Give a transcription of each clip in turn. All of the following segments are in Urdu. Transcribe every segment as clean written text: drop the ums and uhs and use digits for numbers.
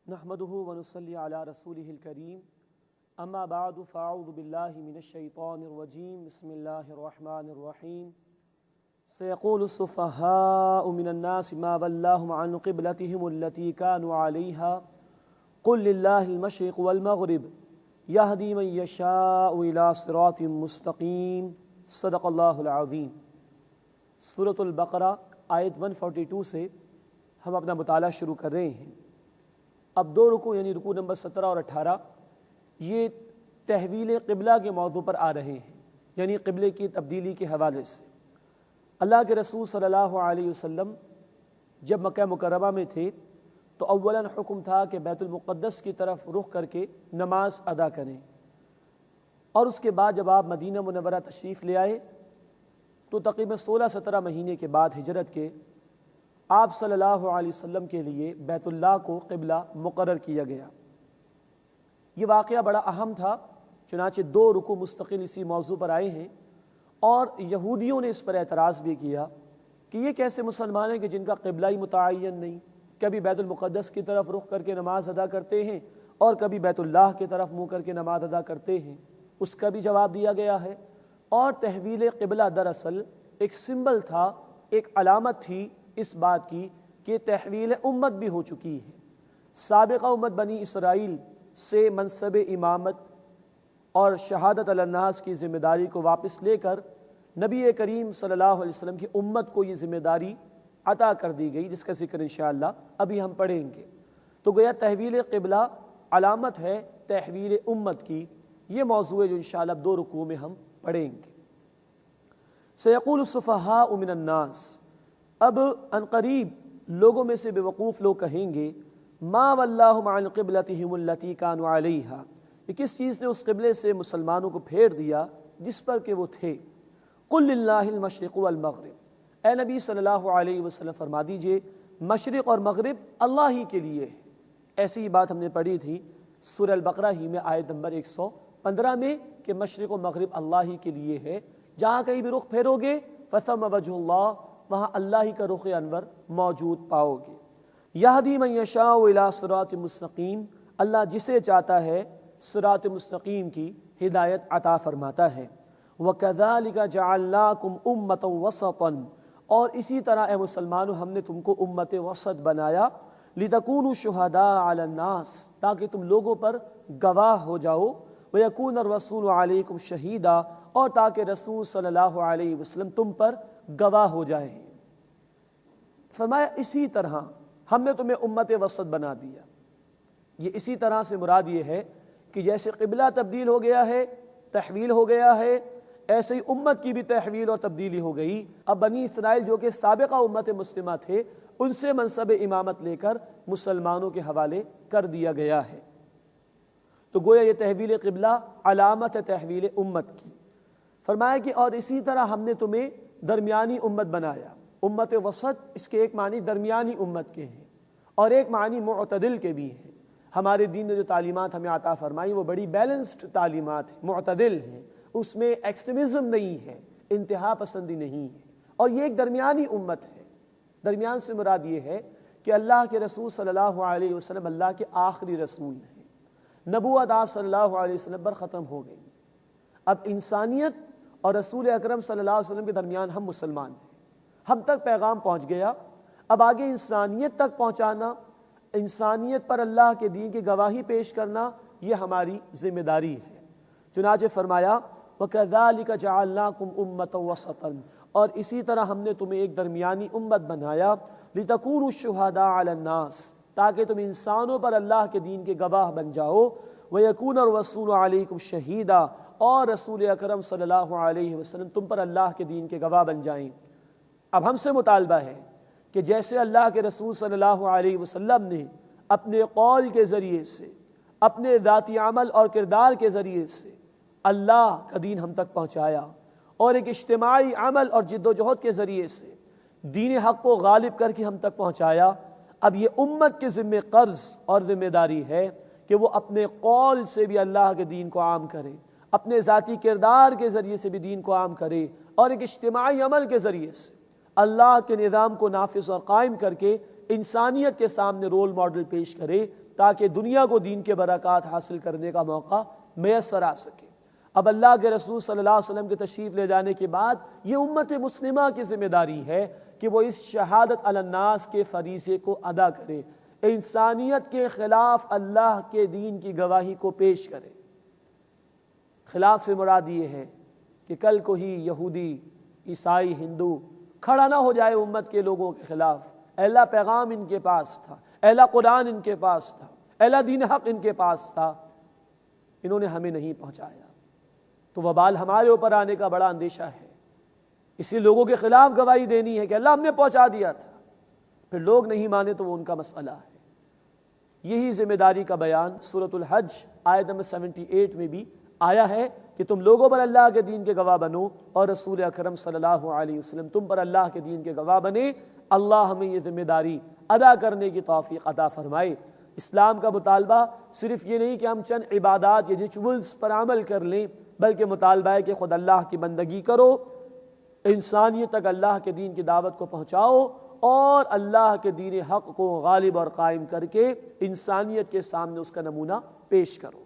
نحمده ونصلي على رسوله الكريم اما بعد فاعوذ بالله من الشيطان الرجيم بسم الله الرحمن الرحيم سيقول السفهاء من الناس ما ولاهم عن قبلتهم التي كانوا عليها قل لله المشرق والمغرب يهدي من يشاء إلى صراط مستقيم صدق اللہ العظیم۔ سورۃ البقرہ آیت 142 سے ہم اپنا مطالعہ شروع کر رہے ہیں۔ اب دو رکوع یعنی رکوع نمبر 17 اور 18 یہ تحویل قبلہ کے موضوع پر آ رہے ہیں، یعنی قبلے کی تبدیلی کے حوالے سے۔ اللہ کے رسول صلی اللہ علیہ وسلم جب مکہ مکرمہ میں تھے تو اولاً حکم تھا کہ بیت المقدس کی طرف رخ کر کے نماز ادا کریں، اور اس کے بعد جب آپ مدینہ منورہ تشریف لے آئے تو تقریباً 16-17 مہینے کے بعد ہجرت کے آپ صلی اللہ علیہ وسلم کے لیے بیت اللہ کو قبلہ مقرر کیا گیا۔ یہ واقعہ بڑا اہم تھا، چنانچہ 2 رکوع مستقل اسی موضوع پر آئے ہیں، اور یہودیوں نے اس پر اعتراض بھی کیا کہ یہ کیسے مسلمان ہیں کہ جن کا قبلہ ہی متعین نہیں، کبھی بیت المقدس کی طرف رخ کر کے نماز ادا کرتے ہیں اور کبھی بیت اللہ کی طرف منہ کر کے نماز ادا کرتے ہیں۔ اس کا بھی جواب دیا گیا ہے۔ اور تحویل قبلہ دراصل ایک سمبل تھا، ایک علامت تھی اس بات کی کہ تحویل امت بھی ہو چکی ہے۔ سابقہ امت بنی اسرائیل سے منصب امامت اور شہادت علی الناس کی ذمہ داری کو واپس لے کر نبی کریم صلی اللہ علیہ وسلم کی امت کو یہ ذمہ داری عطا کر دی گئی، جس کا ذکر انشاءاللہ ابھی ہم پڑھیں گے۔ تو گویا تحویل قبلہ علامت ہے تحویل امت کی، یہ موضوع ہے جو انشاءاللہ 2 رکوع میں ہم پڑھیں گے۔ سیقول السفہاء من الناس، اب عنقریب لوگوں میں سے بے وقوف لوگ کہیں گے ما ولاہم عن قبلتہم التی کانوا علیہا، کہ کس چیز نے اس قبلے سے مسلمانوں کو پھیر دیا جس پر کہ وہ تھے۔ قل للہ المشرق والمغرب، اے نبی صلی اللہ علیہ وسلم فرما دیجئے مشرق اور مغرب اللہ ہی کے لیے ہے۔ ایسی ہی بات ہم نے پڑھی تھی سورہ البقرہ ہی میں آیت نمبر 115 میں کہ مشرق و مغرب اللہ ہی کے لیے ہے۔ جہاں کہیں بھی رخ پھیرو گے فثم وجہ اللہ، وہاں اللہ ہی کا رخ انور موجود پاؤ گے۔ یہدی من یشاء الی صراط مستقیم، اللہ جسے چاہتا ہے صراط مستقیم کی ہدایت عطا فرماتا ہے۔ وَكَذَلِكَ جَعَلْنَاكُمْ أُمَّةً وَسَطًا، اور اسی طرح اے مسلمانوں ہم نے تم کو امت وسط بنایا، لِتَكُونُوا شُهَدَاءَ عَلَى النَّاسِ، تاکہ تم لوگوں پر گواہ ہو جاؤ، وَيَكُونَ الرَّسُولُ عَلَيْكُمْ شَهِيدًا، اور تاکہ رسول صلی اللہ علیہ وسلم تم پر گواہ ہو جائیں۔ فرمایا اسی طرح ہم نے تمہیں امت وسط بنا دیا۔ یہ اسی طرح سے مراد یہ ہے کہ جیسے قبلہ تبدیل ہو گیا ہے، تحویل ہو گیا ہے، ایسے ہی امت کی بھی تحویل اور تبدیلی ہو گئی۔ اب بنی اسرائیل جو کہ سابقہ امت مسلمہ تھے، ان سے منصب امامت لے کر مسلمانوں کے حوالے کر دیا گیا ہے۔ تو گویا یہ تحویل قبلہ علامت ہے تحویل امت کی۔ فرمایا کہ اور اسی طرح ہم نے تمہیں درمیانی امت بنایا۔ امت وسط اس کے ایک معنی درمیانی امت کے ہیں اور ایک معنی معتدل کے بھی ہیں۔ ہمارے دین نے جو تعلیمات ہمیں عطا فرمائی وہ بڑی بیلنسڈ تعلیمات ہیں، معتدل ہیں، اس میں ایکسٹریمزم نہیں ہے، انتہا پسندی نہیں ہے، اور یہ ایک درمیانی امت ہے۔ درمیان سے مراد یہ ہے کہ اللہ کے رسول صلی اللہ علیہ وسلم اللہ کے آخری رسول ہیں، نبوت آپ صلی اللہ علیہ وسلم پر ختم ہو گئی۔ اب انسانیت اور رسول اکرم صلی اللہ علیہ وسلم کے درمیان ہم مسلمان ہیں، ہم تک پیغام پہنچ گیا۔ اب آگے انسانیت تک پہنچانا، انسانیت پر اللہ کے دین کی گواہی پیش کرنا، یہ ہماری ذمہ داری ہے۔ چنانچہ فرمایا وَكَذَلِكَ جَعَلْنَاكُمْ أُمَّةً وَسَطًا، اور اسی طرح ہم نے تمہیں ایک درمیانی امت بنایا، لِتَكُونُوا شُهَدَاءَ عَلَى النَّاسِ، تاکہ تم انسانوں پر اللہ کے دین کے گواہ بن جاؤ، وَيَكُونَ الرَّسُولُ عَلَيْكُمْ شَهِيدًا، اور رسول اکرم صلی اللہ علیہ وسلم تم پر اللہ کے دین کے گواہ بن جائیں۔ اب ہم سے مطالبہ ہے کہ جیسے اللہ کے رسول صلی اللہ علیہ وسلم نے اپنے قول کے ذریعے سے، اپنے ذاتی عمل اور کردار کے ذریعے سے اللہ کا دین ہم تک پہنچایا، اور ایک اجتماعی عمل اور جد و جہد کے ذریعے سے دین حق کو غالب کر کے ہم تک پہنچایا، اب یہ امت کے ذمہ قرض اور ذمہ داری ہے کہ وہ اپنے قول سے بھی اللہ کے دین کو عام کرے، اپنے ذاتی کردار کے ذریعے سے بھی دین کو عام کرے، اور ایک اجتماعی عمل کے ذریعے سے اللہ کے نظام کو نافذ اور قائم کر کے انسانیت کے سامنے رول ماڈل پیش کرے تاکہ دنیا کو دین کے برکات حاصل کرنے کا موقع میسر آ سکے۔ اب اللہ کے رسول صلی اللہ علیہ وسلم کے تشریف لے جانے کے بعد یہ امت مسلمہ کی ذمہ داری ہے کہ وہ اس شہادت علی الناس کے فریضے کو ادا کرے، انسانیت کے خلاف اللہ کے دین کی گواہی کو پیش کرے۔ خلاف سے مراد یہ ہے کہ کل کو ہی یہودی، عیسائی، ہندو کھڑا نہ ہو جائے امت کے لوگوں کے خلاف، اہل پیغام ان کے پاس تھا، اہل قرآن ان کے پاس تھا، اہل دین حق ان کے پاس تھا، انہوں نے ہمیں نہیں پہنچایا، تو وبال ہمارے اوپر آنے کا بڑا اندیشہ ہے۔ اسی لوگوں کے خلاف گواہی دینی ہے کہ اللہ ہم نے پہنچا دیا تھا، پھر لوگ نہیں مانے تو وہ ان کا مسئلہ ہے۔ یہی ذمہ داری کا بیان سورۃ الحج آیت نمبر 78 میں بھی آیا ہے کہ تم لوگوں پر اللہ کے دین کے گواہ بنو، اور رسول اکرم صلی اللہ علیہ وسلم تم پر اللہ کے دین کے گواہ بنے۔ اللہ ہمیں یہ ذمہ داری ادا کرنے کی توفیق عطا فرمائے۔ اسلام کا مطالبہ صرف یہ نہیں کہ ہم چند عبادات یا ریچولز پر عمل کر لیں، بلکہ مطالبہ ہے کہ خود اللہ کی بندگی کرو، انسانیت تک اللہ کے دین کی دعوت کو پہنچاؤ، اور اللہ کے دین حق کو غالب اور قائم کر کے انسانیت کے سامنے اس کا نمونہ پیش کرو۔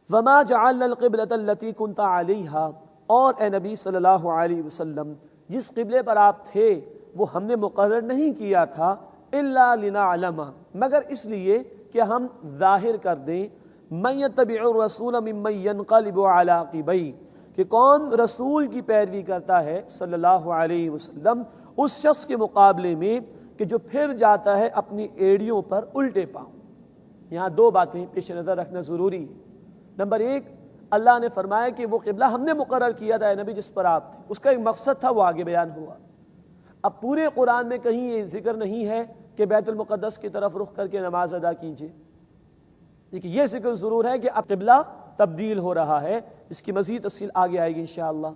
وَمَا جَعَلْنَا الْقِبْلَةَ الَّتِي كُنْتَ عَلَيْهَا، اور اے نبی صلی اللہ علیہ وسلم جس قبلے پر آپ تھے وہ ہم نے مقرر نہیں کیا تھا، إِلَّا لِنَعْلَمَ، مگر اس لیے کہ ہم ظاہر کر دیں، مَن يَتَّبِعُ الرَّسُولَ مِمَّن يَنقَلِبُ عَلَىٰ عَقِبَيْهِ، کہ کون رسول کی پیروی کرتا ہے صلی اللہ علیہ وسلم اس شخص کے مقابلے میں کہ جو پھر جاتا ہے اپنی ایڑیوں پر الٹے پاؤں۔ یہاں دو باتیں پیش نظر رکھنا ضروری ہے۔ نمبر ایک، اللہ نے فرمایا کہ وہ قبلہ ہم نے مقرر کیا تھا اے نبی جس پر آپ تھے، اس کا ایک مقصد تھا، وہ آگے بیان ہوا۔ اب پورے قرآن میں کہیں یہ ذکر نہیں ہے کہ بیت المقدس کی طرف رخ کر کے نماز ادا کیجیے، لیکن یہ ذکر ضرور ہے کہ اب قبلہ تبدیل ہو رہا ہے، اس کی مزید تفصیل آگے آئے گی انشاءاللہ۔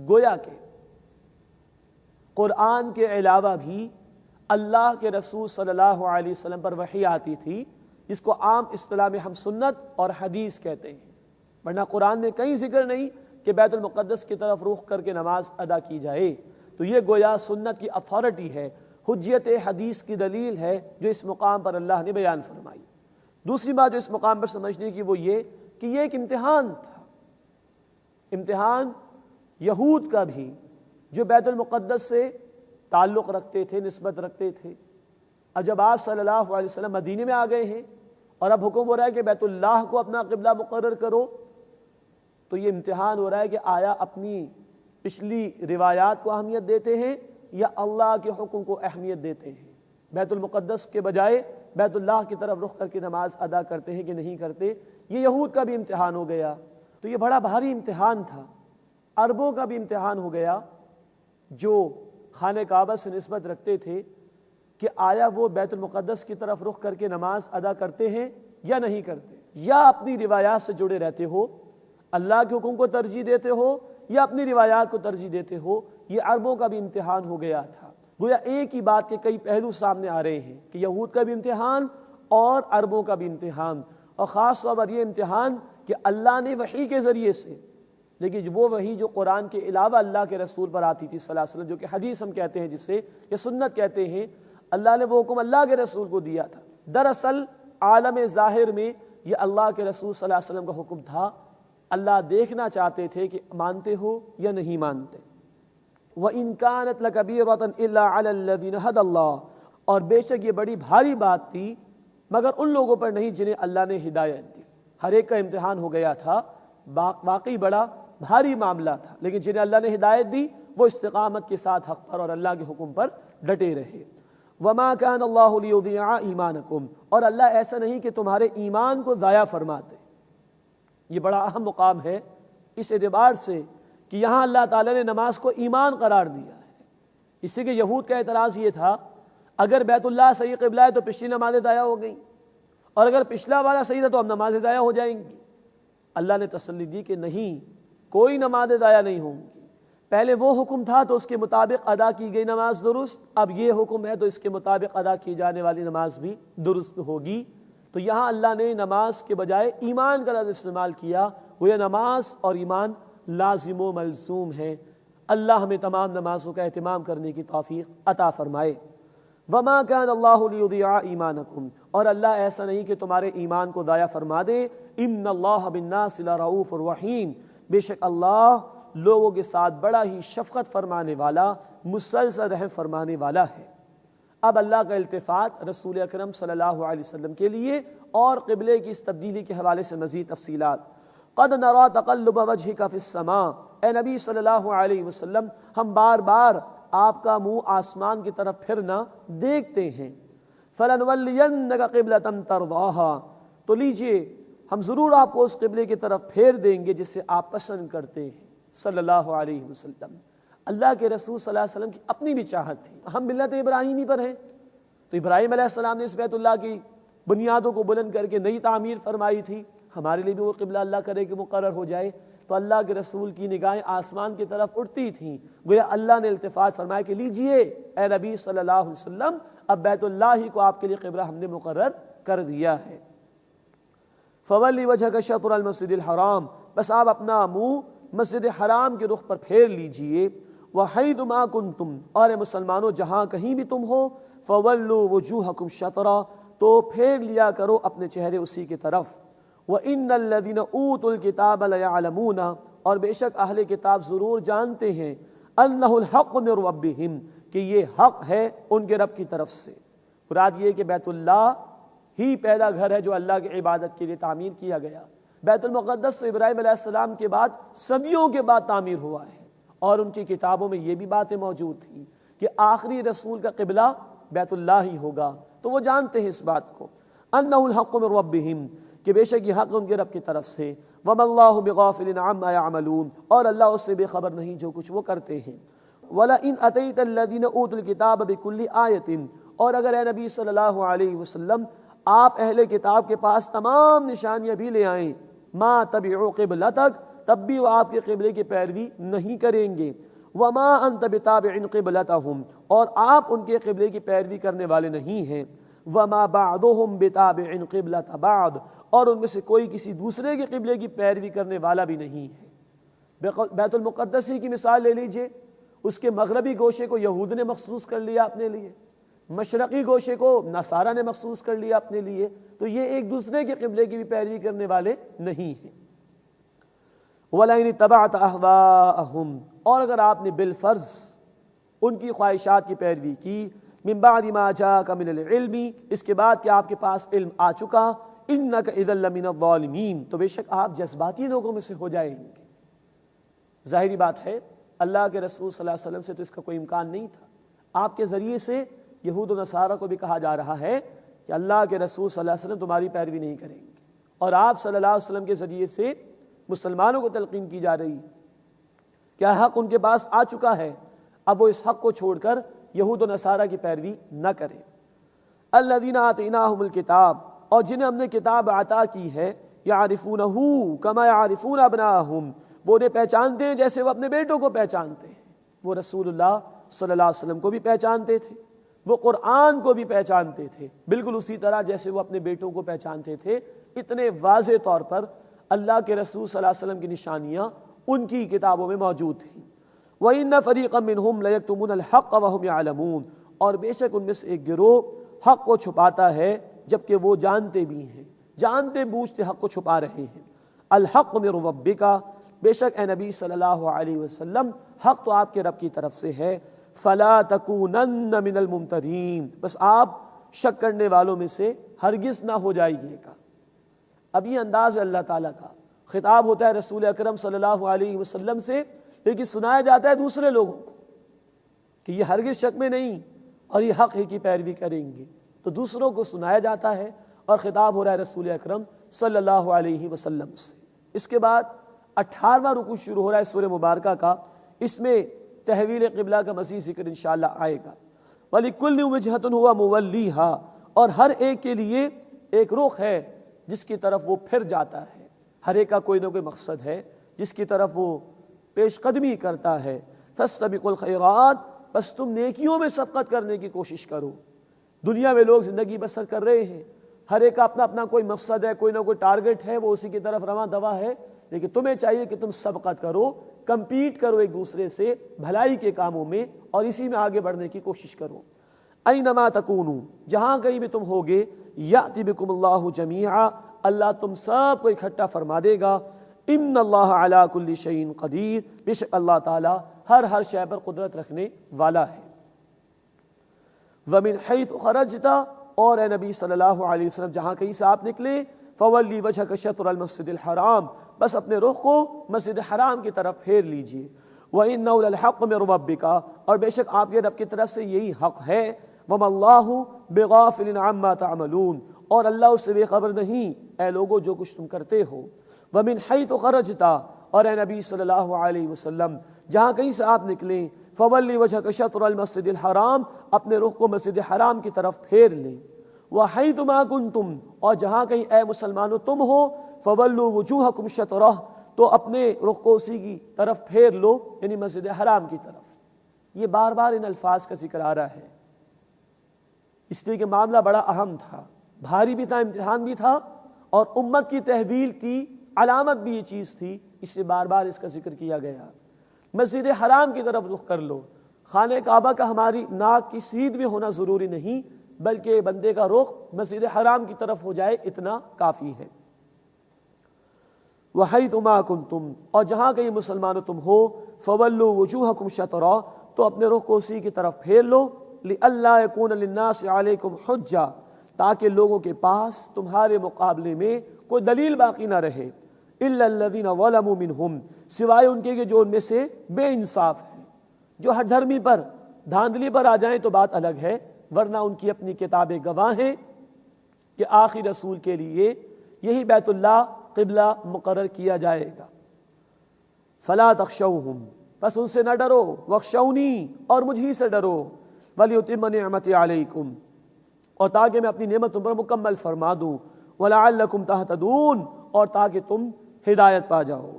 گویا کہ قرآن کے علاوہ بھی اللہ کے رسول صلی اللہ علیہ وسلم پر وحی آتی تھی، جس کو عام اصطلاح میں ہم سنت اور حدیث کہتے ہیں، ورنہ قرآن میں کہیں ذکر نہیں کہ بیت المقدس کی طرف رخ کر کے نماز ادا کی جائے۔ تو یہ گویا سنت کی اتھارٹی ہے، حجت حدیث کی دلیل ہے جو اس مقام پر اللہ نے بیان فرمائی۔ دوسری بات جو اس مقام پر سمجھنے کی وہ یہ کہ یہ ایک امتحان تھا، امتحان یہود کا بھی جو بیت المقدس سے تعلق رکھتے تھے، نسبت رکھتے تھے۔ اب جب آپ صلی اللہ علیہ وسلم مدینے میں آ گئے ہیں اور اب حکم ہو رہا ہے کہ بیت اللہ کو اپنا قبلہ مقرر کرو، تو یہ امتحان ہو رہا ہے کہ آیا اپنی پچھلی روایات کو اہمیت دیتے ہیں یا اللہ کے حکم کو اہمیت دیتے ہیں؟ بیت المقدس کے بجائے بیت اللہ کی طرف رخ کر کے نماز ادا کرتے ہیں کہ نہیں کرتے؟ یہ یہود کا بھی امتحان ہو گیا، تو یہ بڑا بھاری امتحان تھا۔ عربوں کا بھی امتحان ہو گیا جو خانہ کعبہ سے نسبت رکھتے تھے کہ آیا وہ بیت المقدس کی طرف رخ کر کے نماز ادا کرتے ہیں یا نہیں کرتے، یا اپنی روایات سے جڑے رہتے ہو، اللہ کے حکم کو ترجیح دیتے ہو یا اپنی روایات کو ترجیح دیتے ہو۔ یہ عربوں کا بھی امتحان ہو گیا تھا۔ گویا ایک ہی بات کے کئی پہلو سامنے آ رہے ہیں کہ یہود کا بھی امتحان اور عربوں کا بھی امتحان، اور خاص طور پر یہ امتحان کہ اللہ نے وحی کے ذریعے سے، لیکن وہ وحی جو قرآن کے علاوہ اللہ کے رسول پر آتی تھی صلی اللہ علیہ وسلم، جو کہ حدیث ہم کہتے ہیں جسے، یا سنت کہتے ہیں، اللہ نے وہ حکم اللہ کے رسول کو دیا تھا۔ دراصل عالم ظاہر میں یہ اللہ کے رسول صلی اللہ علیہ وسلم کا حکم تھا، اللہ دیکھنا چاہتے تھے کہ مانتے ہو یا نہیں مانتے۔ وَإِن كَانَتْ لَكَبِيرَةً إِلَّا عَلَى الَّذِينَ هَدَى اللَّهُ، اور بے شک یہ بڑی بھاری بات تھی مگر ان لوگوں پر نہیں جنہیں اللہ نے ہدایت دی۔ ہر ایک کا امتحان ہو گیا تھا، واقعی بڑا بھاری معاملہ تھا، لیکن جنہیں اللہ نے ہدایت دی وہ استقامت کے ساتھ حق پر اور اللہ کے حکم پر ڈٹے رہے۔ وَمَا كَانَ اللَّهُ لِيُضِيعَ إِيمَانَكُمْ، اور اللہ ایسا نہیں کہ تمہارے ایمان کو ضائع فرما دے۔ یہ بڑا اہم مقام ہے اس اعتبار سے کہ یہاں اللہ تعالیٰ نے نماز کو ایمان قرار دیا ہے۔ اس سے کہ یہود کا اعتراض یہ تھا اگر بیت اللہ صحیح قبلہ ہے تو پچھلی نمازیں ضائع ہو گئیں، اور اگر پچھلا والا صحیح تھا تو اب نمازیں ضائع ہو جائیں گی۔ اللہ نے تسلی دی کہ نہیں، کوئی نمازیں ضائع نہیں ہوں گی۔ پہلے وہ حکم تھا تو اس کے مطابق ادا کی گئی نماز درست، اب یہ حکم ہے تو اس کے مطابق ادا کی جانے والی نماز بھی درست ہوگی۔ تو یہاں اللہ نے نماز کے بجائے ایمان کا لفظ استعمال کیا، وہ یہ نماز اور ایمان لازم و ملزوم ہے۔ اللہ ہمیں تمام نمازوں کا اہتمام کرنے کی توفیق عطا فرمائے۔ وما كان اللہ لیضیع ایمانکم، اور اللہ ایسا نہیں کہ تمہارے ایمان کو ضائع فرما دے. ان اللہ بالناس لرؤوف الرحیم، بے شک اللہ لوگوں کے ساتھ بڑا ہی شفقت فرمانے والا، مسلسل رحم فرمانے والا ہے. اب اللہ کا التفات رسول اکرم صلی اللہ علیہ وسلم کے لیے اور قبلے کی اس تبدیلی کے حوالے سے مزید تفصیلات. قد نرى تقلب وجهك في السماء، اے نبی صلی اللہ علیہ وسلم ہم بار بار آپ کا منہ آسمان کی طرف پھرنا دیکھتے ہیں. فلنولینک قبلۃ ترضاها، تو لیجئے ہم ضرور آپ کو اس قبلے کی طرف پھیر دیں گے جسے آپ پسند کرتے ہیں صلی اللہ علیہ وسلم. اللہ کے رسول صلی اللہ علیہ وسلم کی اپنی بھی چاہت تھی. ہم ملت ابراہیمی پر ہیں، تو ابراہیم علیہ السلام نے اس بیت اللہ کی بنیادوں کو بلند کر کے نئی تعمیر فرمائی تھی. ہمارے لیے بھی وہ قبلہ اللہ کرے کہ مقرر ہو جائے. تو اللہ کے رسول کی نگاہیں آسمان کی طرف اٹھتی تھیں، گویا اللہ نے التفات فرمایا کہ لیجئے اے نبی صلی اللہ علیہ وسلم، اب بیت اللہ ہی کو آپ کے لیے قبلہ ہم نے مقرر کر دیا ہے. فولی وجہک شطر المسجد الحرام، بس آپ اپنا منہ مسجد حرام کے رخ پر پھیر لیجئے. وحیث ما کنتم، اور مسلمانوں جہاں کہیں بھی تم ہو، فولوا وجوہکم شطرا، تو پھیر لیا کرو اپنے چہرے اسی کی طرف. وَإِنَّ الَّذِينَ أُوتُوا الْكِتَابَ لَيَعْلَمُونَ، اور بے شک اہل کتاب ضرور جانتے ہیں، أَنَّهُ الْحَقُّ مِنْ رَبِّهِمْ، کہ یہ حق ہے ان کے رب کی طرف سے. مراد یہ کہ بیت اللہ ہی پہلا گھر ہے جو اللہ کی عبادت کے لیے تعمیر کیا گیا. بیت المقدس تو ابراہیم علیہ السلام کے بعد صدیوں کے بعد تعمیر ہوا ہے، اور ان کی کتابوں میں یہ بھی باتیں موجود تھیں کہ آخری رسول کا قبلہ بیت اللہ ہی ہوگا. تو وہ جانتے ہیں اس بات کو، أَنَّهُ الْحَقُّ مِنْ رَبِّهِمْ، کہ بے شک یہ حق ان کے رب کی طرف سے. وَمَا اللَّهُ بِغَافِلٍ عَمَّا يَعْمَلُونَ، اور اللہ اس سے بے خبر نہیں جو کچھ وہ کرتے ہیں. وَلَئِنْ أَتَيْتَ الَّذِينَ أُوتُوا الْكِتَابَ بِكُلِّ آيَةٍ، اور اگر اے نبی صلی اللہ علیہ وسلم آپ اہل کتاب کے پاس تمام نشانیاں بھی لے آئیں، مَا تَبِعُوا قِبْلَتَكَ، تب بھی وہ آپ کے قبلے کی پیروی نہیں کریں گے. وَمَا أَنْتَ بِتَابِعٍ قِبْلَتَهُمْ، اور آپ ان کے قبلے کی پیروی کرنے والے نہیں ہیں. وَمَا بَعْضُهُمْ بِتَابِعٍ قِبْلَةَ بَعْضٍ، اور ان میں سے کوئی کسی دوسرے کے قبلے کی پیروی کرنے والا بھی نہیں ہے. بیت المقدس ہی کی مثال لے لیجئے، اس کے مغربی گوشے کو یہود نے مخصوص کر لیا اپنے لیے، مشرقی گوشے کو نصارہ نے مخصوص کر لیا اپنے لیے، تو یہ ایک دوسرے کے قبلے کی بھی پیروی کرنے والے نہیں ہیں. وَلَئِنِ اتَّبَعْتَ أَهْوَاءَهُمْ، اور اگر آپ نے بالفرض ان کی خواہشات کی پیروی کی، من بعد ما جاءك من العلم، اس کے بعد کہ آپ کے پاس علم آ چکا، انك اذا لمن الظالمین، تو بے شک آپ جذباتی لوگوں میں سے ہو جائیں گے. ظاہری بات ہے اللہ کے رسول صلی اللہ علیہ وسلم سے تو اس کا کوئی امکان نہیں تھا. آپ کے ذریعے سے یہود و نصارہ کو بھی کہا جا رہا ہے کہ اللہ کے رسول صلی اللہ علیہ وسلم تمہاری پیروی نہیں کریں گے، اور آپ صلی اللہ علیہ وسلم کے ذریعے سے مسلمانوں کو تلقین کی جا رہی کیا حق ان کے پاس آ چکا ہے، اب وہ اس حق کو چھوڑ کر یہود و نصارہ کی پیروی نہ کریں. الذین آتیناہم الکتاب، اور جنہیں ہم نے کتاب عطا کی ہے، یعرفونہ کما یعرفون ابناءہم، وہ انہیں پہچانتے ہیں جیسے وہ اپنے بیٹوں کو پہچانتے ہیں. وہ رسول اللہ صلی اللہ علیہ وسلم کو بھی پہچانتے تھے، وہ قرآن کو بھی پہچانتے تھے، بالکل اسی طرح جیسے وہ اپنے بیٹوں کو پہچانتے تھے. اتنے واضح طور پر اللہ کے رسول صلی اللہ علیہ وسلم کی نشانیاں ان کی کتابوں میں موجود تھیں. وَإِنَّ فَرِيقًا مِّنْهُمْ لَيَكْتُمُونَ الْحَقَّ وَهُمْ يَعْلَمُونَ، اور بے شک ان میں سے ایک گروہ حق کو چھپاتا ہے جبکہ وہ جانتے بھی ہیں، جانتے بوجھتے حق کو چھپا رہے ہیں. الحق من ربک، بے شک اے نبی صلی اللہ علیہ وسلم حق تو آپ کے رب کی طرف سے ہے. فَلَا تَكُونَنَّ مِنَ الْمُمْتَرِينَ، بس آپ شک کرنے والوں میں سے ہرگز نہ ہو جائیے گا. اب یہ انداز ہے اللہ تعالیٰ کا، خطاب ہوتا ہے رسول اکرم صلی اللہ علیہ وسلم سے، لیکن سنایا جاتا ہے دوسرے لوگوں کو کہ یہ ہرگز شک میں نہیں اور یہ حق ہی کی پیروی کریں گے. تو دوسروں کو سنایا جاتا ہے اور خطاب ہو رہا ہے رسول اکرم صلی اللہ علیہ وسلم سے. اس کے بعد 18واں رکوع شروع ہو رہا ہے سورہ مبارکہ کا، اس میں تحویل قبلہ کا مزید ذکر انشاءاللہ آئے گا. وَلِكُلِّ وِجْهَةٌ هُوَ مُوَلِّيهَا، اور ہر ایک کے لیے ایک رخ ہے جس کی طرف وہ پھر جاتا ہے. ہر ایک کا کوئی نہ کوئی مقصد ہے جس کی طرف وہ پیش قدمی کرتا ہے. فَاسْتَبِقُوا الْخَيْرَاتِ، بس تم نیکیوں میں سبقت کرنے کی کوشش کرو. دنیا میں لوگ زندگی بسر کر رہے ہیں، ہر ایک کا اپنا اپنا کوئی مقصد ہے، کوئی نہ کوئی ٹارگٹ ہے، وہ اسی کی طرف رواں دوا ہے. لیکن تمہیں چاہیے کہ تم سبقت کرو، کمپیٹ کرو ایک دوسرے سے بھلائی کے کاموں میں، اور اسی میں آگے بڑھنے کی کوشش کرو. اینما تکونوا، جہاں کہیں بھی تم ہوگے، یأتی بکم اللہ جمیعا، اللہ تم سب کو اکٹھا فرما دے گا۔ ان اللہ علی کل شیء قدیر، بے شک اللہ تعالیٰ ہر شے پر قدرت رکھنے والا ہے۔ ومن حیث خرجت، اور اے نبی صلی اللہ علیہ وسلم جہاں کہیں سے آپ نکلے، فولی وجہک شطر المسجد الحرام، بس اپنے رخ کو مسجد حرام کی طرف پھیر لیجئے۔ وَإِنَّهُ لَلْحَقُّ مِن رَبِّكَ، اور بے شک آپ کے رب کی طرف سے یہی حق ہے۔ وَمَا اللَّهُ بِغَافِلٍ عَمَّا تَعْمَلُونَ، اور اللہ اس سے بے خبر نہیں اے لوگو جو کچھ تم کرتے ہو۔ وَمِنْ حَيْثُ خَرَجْتَ، اور اے نبی صلی اللہ علیہ وسلم جہاں کہیں سے آپ نکلیں، فَوَلِّ وَجْهَكَ شَطْرَ الْمَسْجِدِ الْحَرَام، اپنے رخ کو مسجد حرام کی طرف پھیر لیں۔ وَحَيْثُ مَا كُنْتُمْ، اور جہاں کہیں اے مسلمانوں تم ہو، فَوَلُّوا وُجُوهَكُمْ شَطْرَهُ، تو اپنے رخ کو اسی کی طرف پھیر لو، یعنی مسجد حرام کی طرف۔ یہ بار بار ان الفاظ کا ذکر آ رہا ہے، اس لیے کہ معاملہ بڑا اہم تھا، بھاری بھی تھا، امتحان بھی تھا، اور امت کی تحویل کی علامت بھی یہ چیز تھی، اس سے بار بار اس کا ذکر کیا گیا۔ مسجد حرام کی طرف رخ کر لو۔ خانہ کعبہ کا ہماری ناک کی سیدھ میں ہونا ضروری نہیں، بلکہ بندے کا رخ مسجد حرام کی طرف ہو جائے اتنا کافی ہے۔ وَحَيْثُ مَا كُنْتُمْ، اور جہاں کہیں مسلمانوں تم ہو، فَوَلُّوا وُجُوهَكُمْ شَطْرَهُ، تو اپنے رخ کو اسی کی طرف پھیر لو۔ لِأَلَّا يَكُونَ لِلنَّاسِ عَلَيْكُمْ حُجَّةٌ، تاکہ لوگوں کے پاس تمہارے مقابلے میں کوئی دلیل باقی نہ رہے، إِلَّا الَّذِينَ ظَلَمُوا مِنْهُمْ، سوائے ان کے کہ جو ان میں سے بے انصاف ہیں، جو ہر دھرمی پر دھاندلی پر آ جائیں تو بات الگ ہے، ورنہ ان کی اپنی کتابیں گواہ ہیں کہ آخری رسول کے لیے یہی بیت اللہ قبلہ مقرر کیا جائے گا۔ فَلَا تَخْشَوْهُمْ، بس ان سے نہ ڈرو، وَاخْشَوْنِی، اور مجھ ہی سے ڈرو، وَلِيُتِمَّ نِعْمَتِي عَلَيْكُمْ، اور تاکہ میں اپنی نعمت تم پر مکمل فرما دوں، وَلَعَلَّكُمْ تَهْتَدُونَ، اور تاکہ تم ہدایت پا جاؤ۔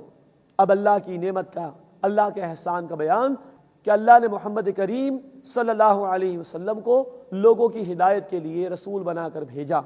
اب اللہ کی نعمت کا، اللہ کے احسان کا بیان کہ اللہ نے محمد کریم صلی اللہ علیہ وسلم کو لوگوں کی ہدایت کے لیے رسول بنا کر بھیجا۔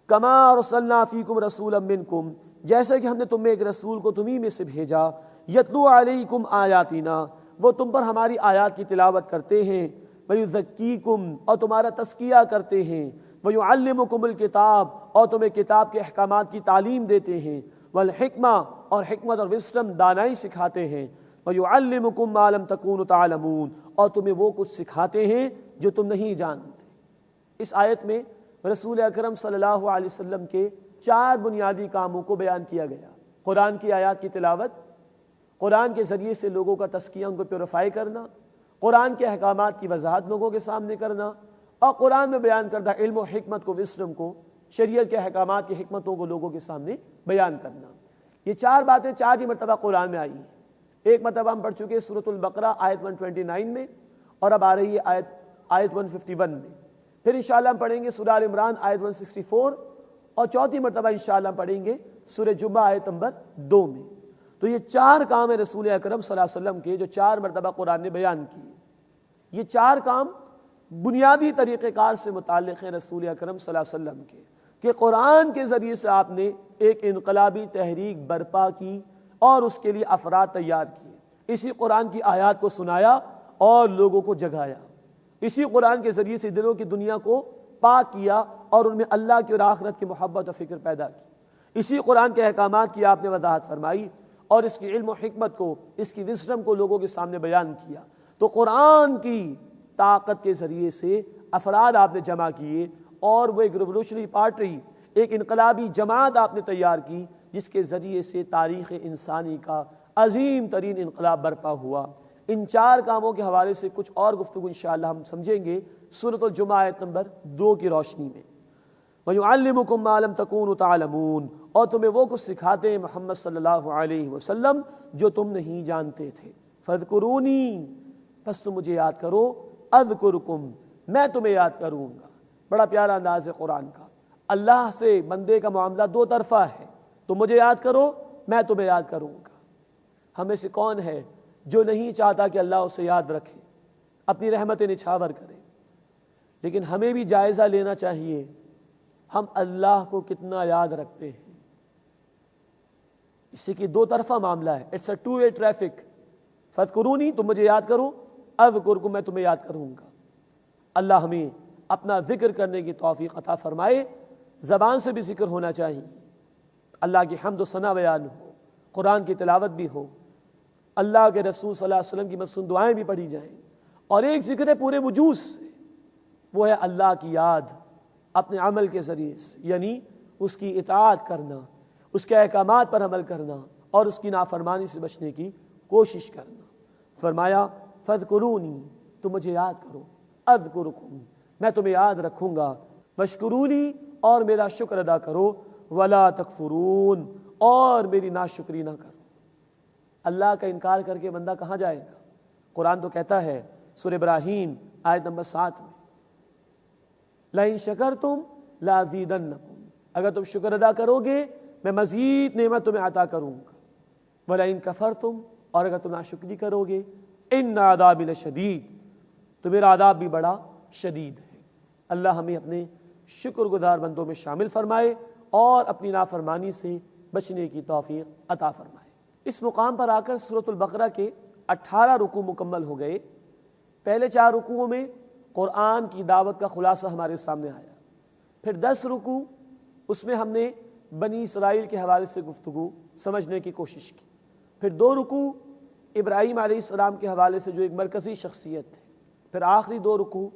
کما ارسلنا فیکم رسولا منکم، جیسے کہ ہم نے تم میں ایک رسول کو تمہیں میں سے بھیجا، یتلو علیکم آیاتنا، وہ تم پر ہماری آیات کی تلاوت کرتے ہیں، ویزکیکم، اور تمہارا تزکیہ کرتے ہیں، ویعلمکم الکتاب، اور تمہیں کتاب کے احکامات کی تعلیم دیتے ہیں، والحکمہ، اور حکمت اور وزڈم دانائی سکھاتے ہیں، ویعلمکم ما لم تکونوا تعلمون، اور تمہیں وہ کچھ سکھاتے ہیں جو تم نہیں جانتے۔ اس آیت میں رسول اکرم صلی اللہ علیہ وسلم کے 4 بنیادی کاموں کو بیان کیا گیا۔ قرآن کی آیات کی تلاوت، قرآن کے ذریعے سے لوگوں کا تزکیہ، ان کو پیوریفائی کرنا، قرآن کے احکامات کی وضاحت لوگوں کے سامنے کرنا، اور قرآن میں بیان کردہ علم و حکمت کو، وزڈم کو، شریعت کے احکامات کی حکمتوں کو لوگوں کے سامنے بیان کرنا۔ یہ 4 باتیں 4 ہی مرتبہ قرآن میں آئی ہیں۔ ایک مرتبہ ہم پڑھ چکے سورۃ البقرہ آیت 129 میں، اور اب آ رہی ہے آیت 151 میں۔ پھر انشاءاللہ ہم پڑھیں گے سورہ آل عمران آیت 164، اور چوتھی مرتبہ انشاءاللہ ہم پڑھیں گے سورہ جمعہ آیت نمبر 2 میں۔ تو یہ 4 کام ہیں رسول اکرم صلی اللہ علیہ وسلم کے جو 4 مرتبہ قرآن نے بیان کیے۔ یہ 4 کام بنیادی طریقہ کار سے متعلق ہیں رسول اکرم صلی اللہ علیہ وسلم کے، کہ قرآن کے ذریعے سے آپ نے ایک انقلابی تحریک برپا کی اور اس کے لیے افراد تیار کیے، اسی قرآن کی آیات کو سنایا اور لوگوں کو جگایا، اسی قرآن کے ذریعے سے دلوں کی دنیا کو پاک کیا اور ان میں اللہ کی اور آخرت کی محبت و فکر پیدا کی، اسی قرآن کے احکامات کی آپ نے وضاحت فرمائی اور اس کی علم و حکمت کو، اس کی وزڈم کو لوگوں کے سامنے بیان کیا۔ تو قرآن کی طاقت کے ذریعے سے افراد آپ نے جمع کیے اور وہ ایک ریولوشنری پارٹی، ایک انقلابی جماعت آپ نے تیار کی، جس کے ذریعے سے تاریخ انسانی کا عظیم ترین انقلاب برپا ہوا۔ ان 4 کاموں کے حوالے سے کچھ اور گفتگو انشاءاللہ ہم سمجھیں گے سورۃ الجمعہ آیت نمبر 2 کی روشنی میں۔ وَيُعَلِّمُكُم مَّا لَمْ تَكُونُوا تَعْلَمُونَ، اور تمہیں وہ کچھ سکھاتے ہیں محمد صلی اللہ علیہ وسلم جو تم نہیں جانتے تھے۔ فَاذْكُرُونِی، بس تم مجھے یاد کرو، اذکرکم، میں تمہیں یاد کروں گا۔ بڑا پیارا انداز ہے قرآن کا۔ اللہ سے بندے کا معاملہ 2 طرفہ ہے، تم مجھے یاد کرو، میں تمہیں یاد کروں گا۔ ہمیں سے کون ہے جو نہیں چاہتا کہ اللہ اسے یاد رکھے، اپنی رحمتیں نچھاور کرے؟ لیکن ہمیں بھی جائزہ لینا چاہیے، ہم اللہ کو کتنا یاد رکھتے ہیں۔ اسی کی 2 طرفہ معاملہ ہے، اٹس اے 2 وے ٹریفک۔ فَاذْكُرُونِی، تم مجھے یاد کرو، اذکرکم، میں تمہیں یاد کروں گا۔ اللہ ہمیں اپنا ذکر کرنے کی توفیق عطا فرمائے، زبان سے بھی ذکر ہونا چاہیے، اللہ کی حمد و ثنا بیان ہو، قرآن کی تلاوت بھی ہو، اللہ کے رسول صلی اللہ علیہ وسلم کی مصنون دعائیں بھی پڑھی جائیں، اور ایک ذکر ہے پورے وجود سے، وہ ہے اللہ کی یاد اپنے عمل کے ذریعے سے، یعنی اس کی اطاعت کرنا، اس کے احکامات پر عمل کرنا اور اس کی نافرمانی سے بچنے کی کوشش کرنا۔ فرمایا فاذکرونی، تم مجھے یاد کرو، اذکرکم، میں تمہیں یاد رکھوں گا، واشکرونی، اور میرا شکر ادا کرو، ولا تکفرون، اور میری ناشکری نہ کرو۔ اللہ کا انکار کر کے بندہ کہاں جائے گا؟ قرآن تو کہتا ہے سورہ ابراہیم آیت نمبر 7 میں، لئن شکرتم لازیدنکم، اگر تم شکر ادا کرو گے میں مزید نعمت تمہیں عطا کروں گا، ولئن کفرتم، اور اگر تم ناشکری کرو گے، ان عذابی لشدید، تو میرا عذاب بھی بڑا شدید ہے۔ اللہ ہمیں اپنے شکر گزار بندوں میں شامل فرمائے اور اپنی نافرمانی سے بچنے کی توفیق عطا فرمائے۔ اس مقام پر آ کر سورۃ البقرہ کے 18 رکوع مکمل ہو گئے۔ پہلے 4 رکوعوں میں قرآن کی دعوت کا خلاصہ ہمارے سامنے آیا، پھر 10 رکوع اس میں ہم نے بنی اسرائیل کے حوالے سے گفتگو سمجھنے کی کوشش کی، پھر 2 رکوع ابراہیم علیہ السلام کے حوالے سے جو ایک مرکزی شخصیت تھے، پھر آخری 2 رکوع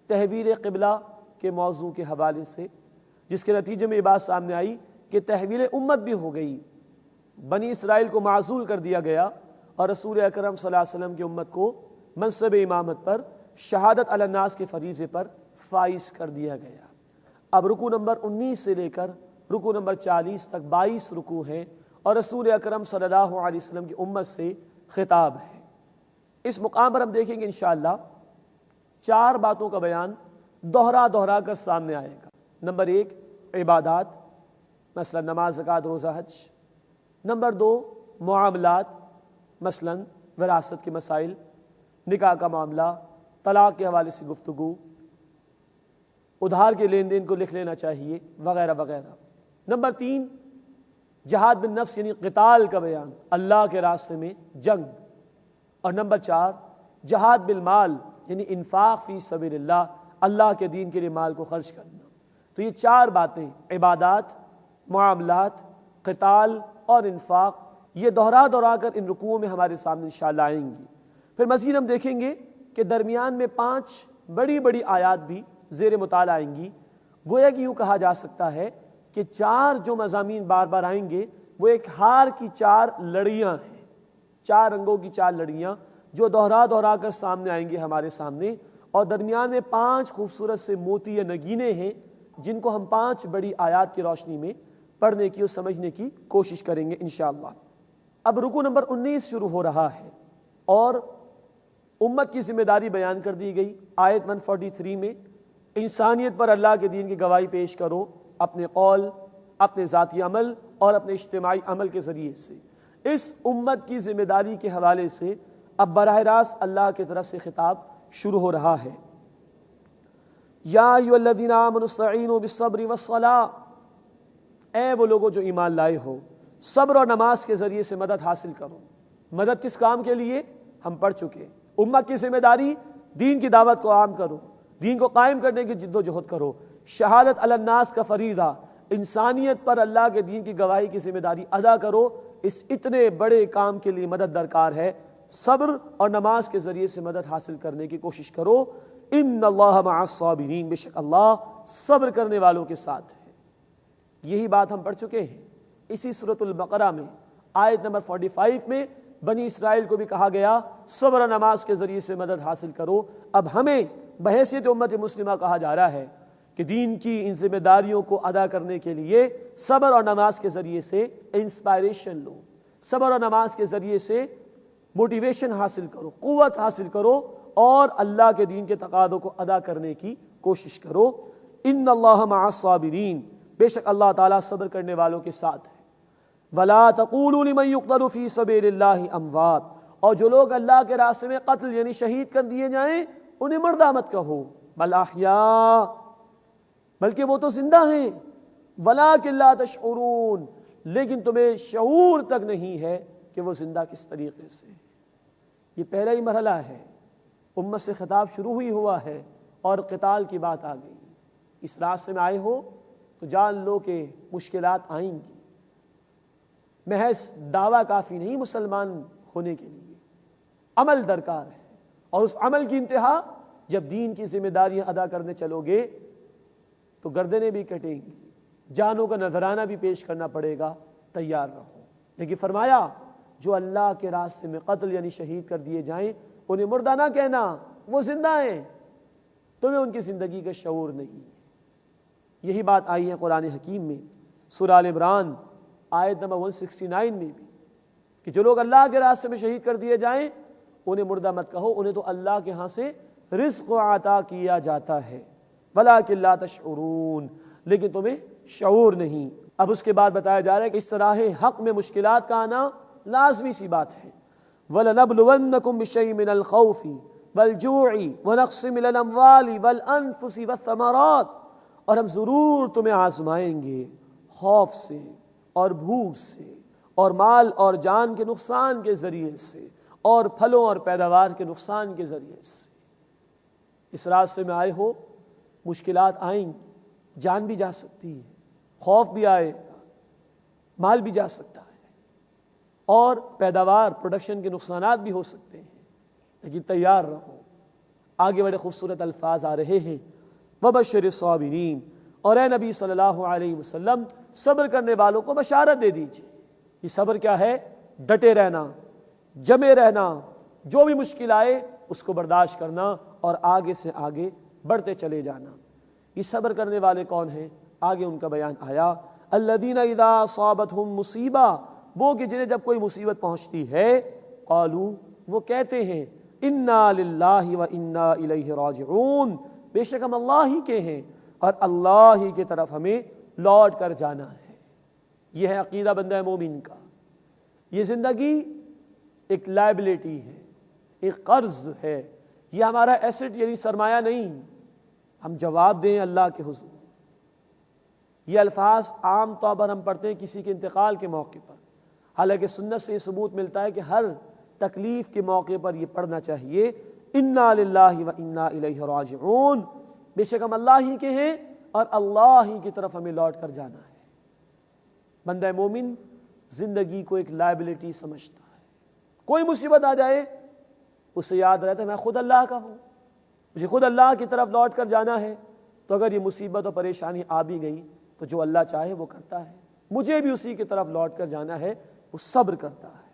تحویل قبلہ کے موضوع کے حوالے سے، جس کے نتیجے میں یہ بات سامنے آئی کہ تحویل امت بھی ہو گئی، بنی اسرائیل کو معزول کر دیا گیا اور رسول اکرم صلی اللہ علیہ وسلم کی امت کو منصب امامت پر، شہادت علی الناس کے فریضے پر فائز کر دیا گیا۔ اب رکوع نمبر 19 سے لے کر رکوع نمبر 40 تک 22 رکوع ہیں، اور رسول اکرم صلی اللہ علیہ وسلم کی امت سے خطاب ہے۔ اس مقام پر ہم دیکھیں گے انشاءاللہ 4 باتوں کا بیان دوہرا کر سامنے آئے گا۔ نمبر 1 عبادات، مثلا نماز، زکوٰۃ، روزہ، حج۔ نمبر 2 معاملات، مثلا وراثت کے مسائل، نکاح کا معاملہ، طلاق کے حوالے سے گفتگو، ادھار کے لین دین کو لکھ لینا چاہیے، وغیرہ وغیرہ۔ نمبر 3 جہاد بالنفس یعنی قتال کا بیان، اللہ کے راستے میں جنگ۔ اور نمبر 4 جہاد بالمال یعنی انفاق فی سبیل اللہ، اللہ کے دین کے لیے مال کو خرچ کرنا۔ تو یہ 4 باتیں، عبادات، معاملات، قتال اور انفاق، یہ دوہرا کر ان رکوعوں میں ہمارے سامنے انشاءاللہ آئیں گی۔ پھر مزید ہم دیکھیں گے کہ درمیان میں 5 بڑی آیات بھی زیر مطالعہ آئیں گی۔ گویا کہ یوں کہا جا سکتا ہے کہ 4 جو مضامین بار بار آئیں گے وہ ایک ہار کی 4 لڑیاں ہیں، 4 رنگوں کی 4 لڑیاں جو دوہرا کر سامنے آئیں گے ہمارے سامنے، اور درمیان میں 5 خوبصورت سے موتی یا نگینے ہیں جن کو ہم 5 بڑی آیات کی روشنی میں پڑھنے کی اور سمجھنے کی کوشش کریں گے انشاءاللہ۔ اب رکوع نمبر 19 شروع ہو رہا ہے اور امت کی ذمہ داری بیان کر دی گئی۔ آیت 143 میں انسانیت پر اللہ کے دین کی گواہی پیش کرو، اپنے قول، اپنے ذاتی عمل اور اپنے اجتماعی عمل کے ذریعے سے۔ اس امت کی ذمہ داری کے حوالے سے اب براہ راست اللہ کی طرف سے خطاب شروع ہو رہا ہے۔ یا ایھا الذین آمنوا استعینوا بالصبر والصلاۃ، اے وہ لوگوں جو ایمان لائے ہو، صبر اور نماز کے ذریعے سے مدد حاصل کرو۔ مدد کس کام کے لیے؟ ہم پڑھ چکے، امت کی ذمہ داری دین کی دعوت کو عام کرو، دین کو قائم کرنے کی جد و جہد کرو، شہادت علی الناس کا فریضہ، انسانیت پر اللہ کے دین کی گواہی کی ذمہ داری ادا کرو۔ اس اتنے بڑے کام کے لیے مدد درکار ہے، صبر اور نماز کے ذریعے سے مدد حاصل کرنے کی کوشش کرو۔ ان اللہ مع الصابرین، بے شک اللہ صبر کرنے والوں کے ساتھ ہے۔ یہی بات ہم پڑھ چکے ہیں اسی سورۃ البقرہ میں آیت نمبر 45 میں بنی اسرائیل کو بھی کہا گیا صبر اور نماز کے ذریعے سے مدد حاصل کرو۔ اب ہمیں بحیثیت امت مسلمہ کہا جا رہا ہے کہ دین کی ان ذمہ داریوں کو ادا کرنے کے لیے صبر اور نماز کے ذریعے سے انسپائریشن لو، صبر اور نماز کے ذریعے سے موٹیویشن حاصل کرو، قوت حاصل کرو اور اللہ کے دین کے تقاضوں کو ادا کرنے کی کوشش کرو۔ ان اللہ مع الصابرین، بے شک اللہ تعالیٰ صبر کرنے والوں کے ساتھ ہے۔ ولا تقولوا لمن يقتل في سبيل الله اموات، اور جو لوگ اللہ کے راستے میں قتل یعنی شہید کر دیے جائیں انہیں مردہ مت کہو، بل احیاء، بلکہ وہ تو زندہ ہیں، ولکن لا تشعرون، لیکن تمہیں شعور تک نہیں ہے کہ وہ زندہ کس طریقے سے۔ یہ پہلا ہی مرحلہ ہے، امت سے خطاب شروع ہی ہوا ہے اور قتال کی بات آ گئی۔ اس راستے میں آئے ہو تو جان لو کہ مشکلات آئیں گی۔ محض دعویٰ کافی نہیں مسلمان ہونے کے لیے، عمل درکار ہے، اور اس عمل کی انتہا جب دین کی ذمہ داریاں ادا کرنے چلو گے تو گردنیں بھی کٹیں گی، جانوں کا نذرانہ بھی پیش کرنا پڑے گا، تیار رہو۔ لیکن فرمایا جو اللہ کے راستے میں قتل یعنی شہید کر دیے جائیں انہیں مردہ نہ کہنا، وہ زندہ ہیں، تمہیں ان کی زندگی کا شعور نہیں ہے۔ یہی بات آئی ہے قرآن حکیم میں سورہ آل عمران آیت نمبر 169 میں بھی کہ جو لوگ اللہ کے راستے میں شہید کر دیے جائیں انہیں مردہ مت کہو، انہیں تو اللہ کے ہاں سے رزق عطا کیا جاتا ہے، وَلَٰكِن لَا تَشْعُرُونَ، لیکن تمہیں شعور نہیں۔ اب اس کے بعد بتایا جا رہا ہے کہ اس راہ حق میں مشکلات کا آنا لازمی سی بات ہے۔ وَلَنَبْلُوَنَّكُمْ بِشَيْءٍ مِّنَ الْخَوْفِ وَالْجُوعِ وَنَقْصٍ مِّنَ الْأَمْوَالِ وَالْأَنفُسِ وَالثَّمَرَاتِ، اور ہم ضرور تمہیں آزمائیں گے خوف سے اور بھوک سے اور مال اور جان کے نقصان کے ذریعے سے اور پھلوں اور پیداوار کے نقصان کے ذریعے سے۔ اس راستے میں آئے ہو مشکلات آئیں گی، جان بھی جا سکتی ہے، خوف بھی آئے گا، مال بھی جا سکتا ہے، اور پیداوار پروڈکشن کے نقصانات بھی ہو سکتے ہیں، لیکن تیار رہو۔ آگے بڑے خوبصورت الفاظ آ رہے ہیں، وَبَشِّرِ الصَّابِرِينَ، اور اے نبی صلی اللہ علیہ وسلم صبر کرنے والوں کو بشارت دے دیجئے۔ یہ صبر کیا ہے؟ ڈٹے رہنا، جمے رہنا، جو بھی مشکل آئے اس کو برداشت کرنا اور آگے سے آگے بڑھتے چلے جانا۔ یہ صبر کرنے والے کون ہیں؟ آگے ان کا بیان آیا، الذین اذا اصابتہم مصیبہ، وہ کہ جنہیں جب کوئی مصیبت پہنچتی ہے، قالوا، وہ کہتے ہیں، انا للہ و انا الیہ راجعون، بے شک ہم اللہ ہی کے ہیں اور اللہ ہی کی طرف ہمیں لوٹ کر جانا ہے۔ یہ ہے عقیدہ بندہ مومن کا۔ یہ زندگی ایک لائبلٹی ہے، ایک قرض ہے، یہ ہمارا ایسٹ یعنی سرمایہ نہیں۔ ہم جواب دیں اللہ کے حضور۔ یہ الفاظ عام طور پر ہم پڑھتے ہیں کسی کے انتقال کے موقع پر، حالانکہ سنت سے یہ ثبوت ملتا ہے کہ ہر تکلیف کے موقع پر یہ پڑھنا چاہیے، انا للہ و انا الیہ راجعون، بے شک ہم اللہ ہی کے ہیں اور اللہ ہی کی طرف ہمیں لوٹ کر جانا ہے۔ بندہ مومن زندگی کو ایک لائبلٹی سمجھتا ہے، کوئی مصیبت آ جائے اسے یاد رہتا ہے میں خود اللہ کا ہوں، مجھے خود اللہ کی طرف لوٹ کر جانا ہے، تو اگر یہ مصیبت اور پریشانی آ بھی گئی تو جو اللہ چاہے وہ کرتا ہے، مجھے بھی اسی کی طرف لوٹ کر جانا ہے، وہ صبر کرتا ہے۔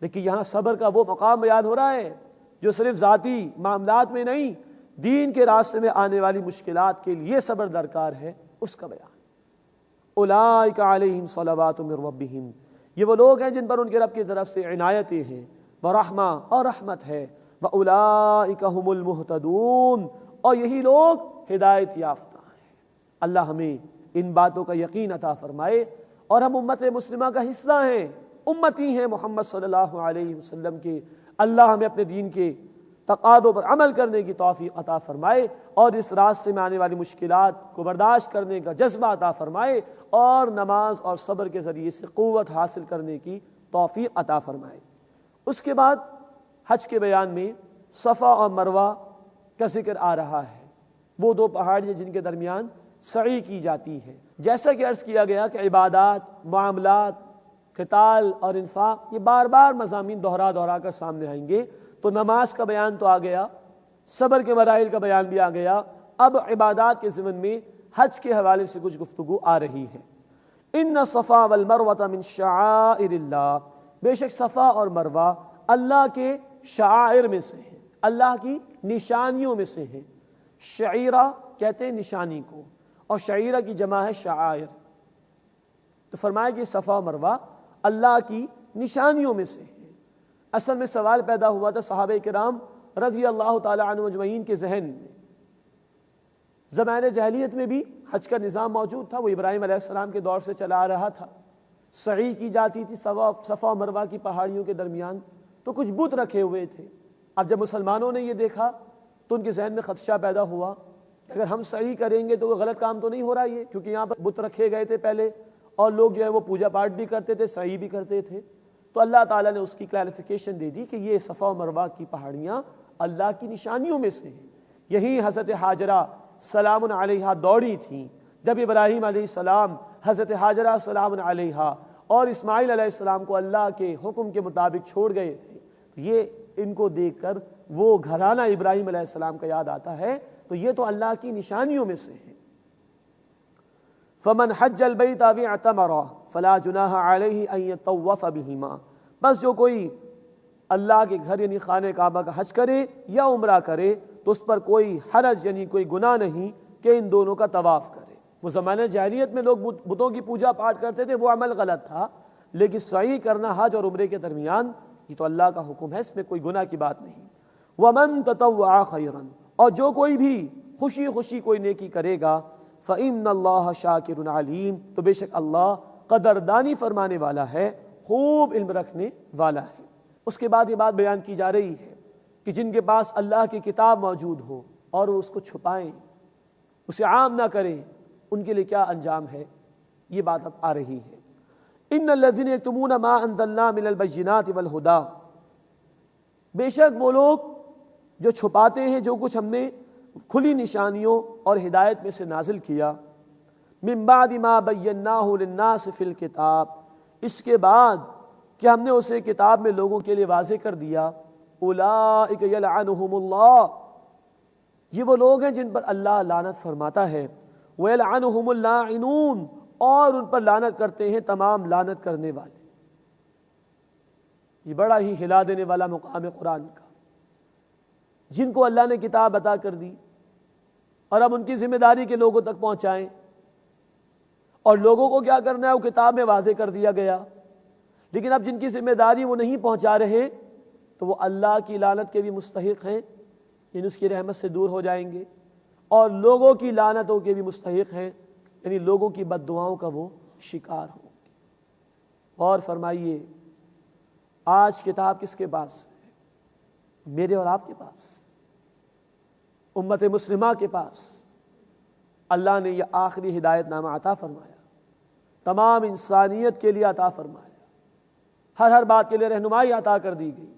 لیکن یہاں صبر کا وہ مقام بیان ہو رہا ہے جو صرف ذاتی معاملات میں نہیں، دین کے راستے میں آنے والی مشکلات کے لیے صبر درکار ہے، اس کا بیان۔ اولئک علیہم صلوات من ربہم، یہ وہ لوگ ہیں جن پر ان کے رب کی طرف سے عنایتیں ہیں، ورحمہ، اور رحمت ہے، واولئک هم المہتدون، اور یہی لوگ ہدایت یافتہ ہیں۔ اللہ ہمیں ان باتوں کا یقین عطا فرمائے، اور ہم امت مسلمہ کا حصہ ہیں، امتی ہیں محمد صلی اللہ علیہ وسلم کے۔ اللہ ہمیں اپنے دین کے تقاضوں پر عمل کرنے کی توفیق عطا فرمائے، اور اس راستے میں آنے والی مشکلات کو برداشت کرنے کا جذبہ عطا فرمائے، اور نماز اور صبر کے ذریعے سے قوت حاصل کرنے کی توفیق عطا فرمائے۔ اس کے بعد حج کے بیان میں صفا اور مروہ کا ذکر آ رہا ہے، وہ دو پہاڑیاں جن کے درمیان سعی کی جاتی ہے۔ جیسا کہ عرض کیا گیا کہ عبادات، معاملات، قتال اور انفاق، یہ بار بار مضامین دہرا دہرا کر سامنے آئیں گے، تو نماز کا بیان تو آ گیا، صبر کے مراحل کا بیان بھی آ گیا، اب عبادات کے ضمن میں حج کے حوالے سے کچھ گفتگو آ رہی ہے۔ ان الصفا والمروہ من شعائر اللہ، بے شک صفا اور مروہ اللہ کے شعائر میں سے ہیں، اللہ کی نشانیوں میں سے ہیں۔ شعیرہ کہتے ہیں نشانی کو، اور شعیرہ کی جمع ہے شعائر۔ تو فرمایا کہ صفا و مروہ اللہ کی نشانیوں میں سے ہیں۔ اصل میں سوال پیدا ہوا تھا صحابہ کرام رضی اللہ تعالی عنہ اجمعین کے ذہن میں۔ زمانہ جاہلیت میں بھی حج کا نظام موجود تھا، وہ ابراہیم علیہ السلام کے دور سے چلا آ رہا تھا، سعی کی جاتی تھی صفا و مروہ کی پہاڑیوں کے درمیان، تو کچھ بت رکھے ہوئے تھے۔ اب جب مسلمانوں نے یہ دیکھا تو ان کے ذہن میں خدشہ پیدا ہوا، اگر ہم سعی کریں گے تو وہ غلط کام تو نہیں ہو رہا یہ، کیونکہ یہاں پر بت رکھے گئے تھے پہلے، اور لوگ جو ہے وہ پوجا پاٹ بھی کرتے تھے، سعی بھی کرتے تھے۔ تو اللہ تعالیٰ نے اس کی کلیریفیکیشن دے دی کہ یہ صفا و مروہ کی پہاڑیاں اللہ کی نشانیوں میں سے ہیں، یہی حضرت حاجرہ سلام علیہا دوڑی تھیں جب ابراہیم علیہ السلام حضرت حاجرہ سلام علیہا اور اسماعیل علیہ السلام کو اللہ کے حکم کے مطابق چھوڑ گئے تھے. یہ ان کو دیکھ کر وہ گھرانہ ابراہیم علیہ السلام کا یاد آتا ہے. تو یہ تو اللہ کی نشانیوں میں سے ہے. فمن حج البیت او اعتمر فلا جناح علیہ ان یطوف بہما، بس جو کوئی اللہ کے گھر یعنی خانہ کعبہ کا حج کرے یا عمرہ کرے تو اس پر کوئی حرج یعنی کوئی گناہ نہیں کہ ان دونوں کا طواف کرے. وہ زمانہ جاہلیت میں لوگ بتوں کی پوجا پاٹ کرتے تھے، وہ عمل غلط تھا، لیکن سعی کرنا حج اور عمرے کے درمیان یہ تو اللہ کا حکم ہے، اس میں کوئی گناہ کی بات نہیں. ومن تطوع خیرا، اور جو کوئی بھی خوشی خوشی کوئی نیکی کرے گا، فإن اللہ شاکر علیم، تو بے شک اللہ قدردانی فرمانے والا ہے، خوب علم رکھنے والا ہے. اس کے بعد یہ بات بیان کی جا رہی ہے کہ جن کے پاس اللہ کی کتاب موجود ہو اور وہ اس کو چھپائیں، اسے عام نہ کریں، ان کے لیے کیا انجام ہے، یہ بات اب آ رہی ہے. ان الذین یکتمون ما انزلنا من البینات والہدی، بے شک وہ لوگ جو چھپاتے ہیں جو کچھ ہم نے کھلی نشانیوں اور ہدایت میں سے نازل کیا، من بعد ما بیناہ للناس فی الکتاب، اس کے بعد کہ ہم نے اسے کتاب میں لوگوں کے لیے واضح کر دیا. اولئک یلعنہم اللہ، یہ وہ لوگ ہیں جن پر اللہ لعنت فرماتا ہے. ویلعنہم اللاعنون، اور ان پر لعنت کرتے ہیں تمام لعنت کرنے والے. یہ بڑا ہی ہلا دینے والا مقام قرآن کا. جن کو اللہ نے کتاب عطا کر دی اور اب ان کی ذمہ داری کے لوگوں تک پہنچائیں، اور لوگوں کو کیا کرنا ہے وہ کتاب میں واضح کر دیا گیا، لیکن اب جن کی ذمہ داری وہ نہیں پہنچا رہے تو وہ اللہ کی لعنت کے بھی مستحق ہیں، یعنی اس کی رحمت سے دور ہو جائیں گے، اور لوگوں کی لعنتوں کے بھی مستحق ہیں، یعنی لوگوں کی بد دعاؤں کا وہ شکار ہوں گے. اور فرمائیے آج کتاب کس کے پاس ہے؟ میرے اور آپ کے پاس، امت مسلمہ کے پاس. اللہ نے یہ آخری ہدایت نامہ عطا فرمایا، تمام انسانیت کے لیے عطا فرمایا، ہر بات کے لیے رہنمائی عطا کر دی گئی.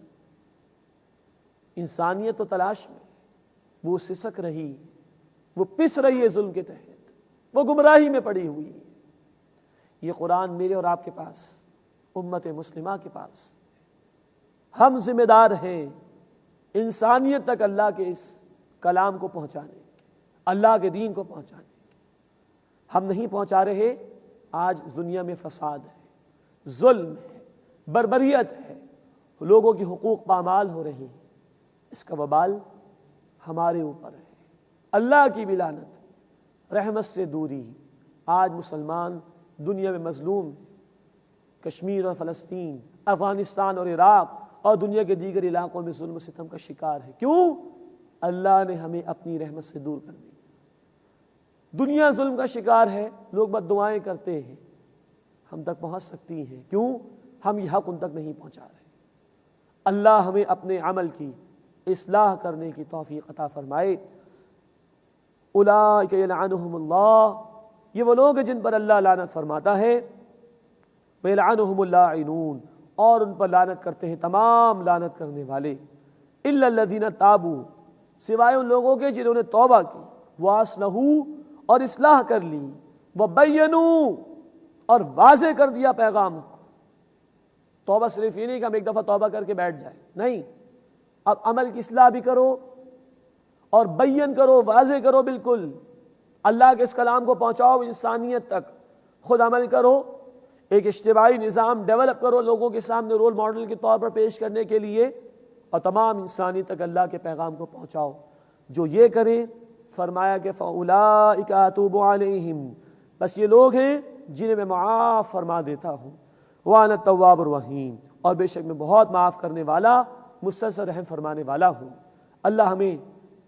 انسانیت تو تلاش میں، وہ سسک رہی، وہ پس رہی ہے ظلم کے تحت، وہ گمراہی میں پڑی ہوئی ہے. یہ قرآن میرے اور آپ کے پاس، امت مسلمہ کے پاس. ہم ذمہ دار ہیں انسانیت تک اللہ کے اس کلام کو پہنچانے کے، اللہ کے دین کو پہنچانے کے. ہم نہیں پہنچا رہے. آج دنیا میں فساد ہے، ظلم ہے، بربریت ہے، لوگوں کی حقوق پامال ہو رہی ہیں. اس کا وبال ہمارے اوپر ہے. اللہ کی بھی لعنت، رحمت سے دوری. آج مسلمان دنیا میں مظلوم ہیں. کشمیر اور فلسطین، افغانستان اور عراق اور دنیا کے دیگر علاقوں میں ظلم و ستم کا شکار ہے. کیوں؟ اللہ نے ہمیں اپنی رحمت سے دور کر دی. دنیا ظلم کا شکار ہے، لوگ بد دعائیں کرتے ہیں، ہم تک پہنچ سکتی ہیں. کیوں؟ ہم یہ حق ان تک نہیں پہنچا رہے. اللہ ہمیں اپنے عمل کی اصلاح کرنے کی توفیق عطا فرمائے. اولئک یلعنہم اللہ، یہ وہ لوگ ہیں جن پر اللہ لعنت فرماتا ہے. ویلعنہم اللاعنون، اور ان پر لعنت کرتے ہیں تمام لعنت کرنے والے. الا الذین تابوا، سوائے ان لوگوں کے جنہوں نے توبہ کی، واصلحوا، اور اصلاح کر لی، وبینوا، اور واضح کر دیا پیغام کو. توبہ صرف یہ نہیں کہ ہم ایک دفعہ توبہ کر کے بیٹھ جائیں، نہیں، اب عمل کی اصلاح بھی کرو اور بیان کرو، واضح کرو. بالکل اللہ کے اس کلام کو پہنچاؤ انسانیت تک. خود عمل کرو، ایک اجتماعی نظام ڈیولپ کرو لوگوں کے سامنے رول ماڈل کے طور پر پیش کرنے کے لیے، اور تمام انسانیت تک اللہ کے پیغام کو پہنچاؤ. جو یہ کریں، فرمایا کہ فَأُولَٰئِكَ أَتُوبُ عَلَيْهِمْ، بس یہ لوگ ہیں جنہیں میں معاف فرما دیتا ہوں. وَأَنَا التَّوَّابُ الرَّحِيمُ، اور بے شک میں بہت معاف کرنے والا، مسلسل رحم فرمانے والا ہوں. اللہ ہمیں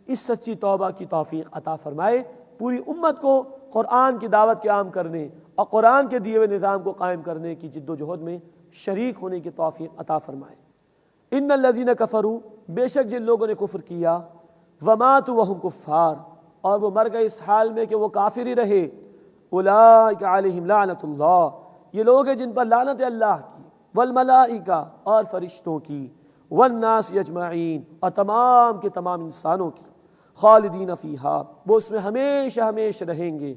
اس سچی توبہ کی توفیق عطا فرمائے. پوری امت کو قرآن کی دعوت کے عام کرنے اور قرآن کے دیے ہوئے نظام کو قائم کرنے کی جد و جہد میں شریک ہونے کی توفیق عطا فرمائے. ان الذین کفروا، بے شک جن لوگوں نے کفر کیا، وماتوا وہم کفار، اور وہ مر گئے اس حال میں کہ وہ کافر ہی رہے. اولئک علیہم لعنت اللہ، یہ لوگ ہیں جن پر لعنت اللہ کی، والملائکہ، اور فرشتوں کی، والناس اجمعین، اور تمام کے تمام انسانوں کی. خالدین فیہا، وہ اس میں ہمیشہ ہمیشہ رہیں گے،